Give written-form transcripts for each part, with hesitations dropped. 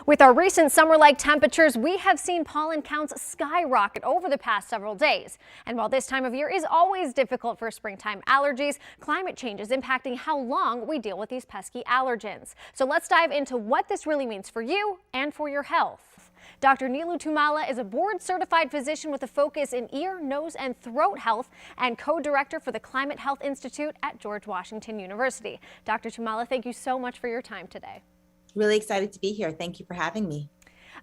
With our recent summer-like temperatures, we have seen pollen counts skyrocket over the past several days. And while this time of year is always difficult for springtime allergies, climate change is impacting how long we deal with these pesky allergens. So let's dive into what this really means for you and for your health. Dr. Nilu Tumala is a board-certified physician with a focus in ear, nose, and throat health and co-director for the Climate Health Institute at George Washington University. Dr. Tumala, thank you so much for your time today. Really excited to be here. Thank you for having me.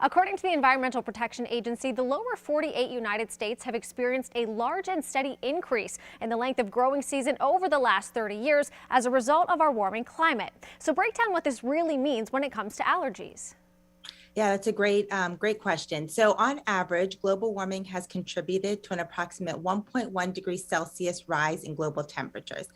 According to the Environmental Protection Agency, the lower 48 United States have experienced a large and steady increase in the length of growing season over the last 30 years as a result of our warming climate. So break down what this really means when it comes to allergies. Yeah, that's a great question. So on average, global warming has contributed to an approximate 1.1 degrees Celsius rise in global temperatures.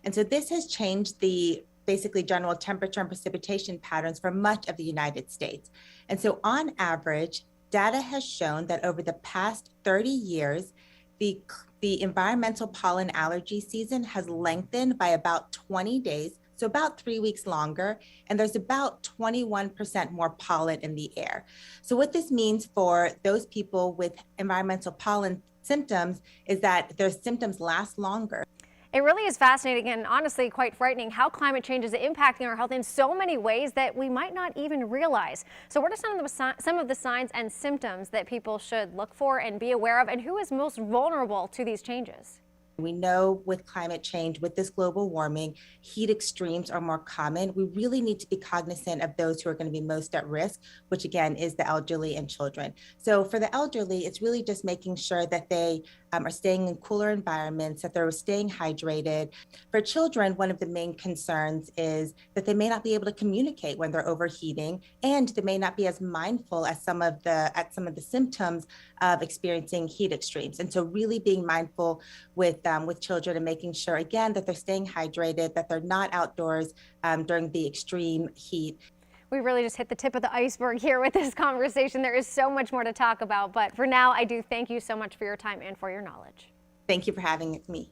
And so this has changed the basically general temperature and precipitation patterns for much of the United States. And so on average, data has shown that over the past 30 years, the environmental pollen allergy season has lengthened by about 20 days, so about 3 weeks longer, and there's about 21% more pollen in the air. So what this means for those people with environmental pollen symptoms is that their symptoms last longer. It really is fascinating and honestly quite frightening how climate change is impacting our health in so many ways that we might not even realize. So what are some of the signs and symptoms that people should look for and be aware of, and who is most vulnerable to these changes? We know with climate change, with this global warming, heat extremes are more common. We really need to be cognizant of those who are going to be most at risk, which again is the elderly and children. So for the elderly, it's really just making sure that they are staying in cooler environments, that they're staying hydrated. For children, one of the main concerns is that they may not be able to communicate when they're overheating, and they may not be as mindful as some of the symptoms of experiencing heat extremes. And so really being mindful with children and making sure, again, that they're staying hydrated, that they're not outdoors during the extreme heat. We really just hit the tip of the iceberg here with this conversation. There is so much more to talk about, but for now, I do thank you so much for your time and for your knowledge. Thank you for having me.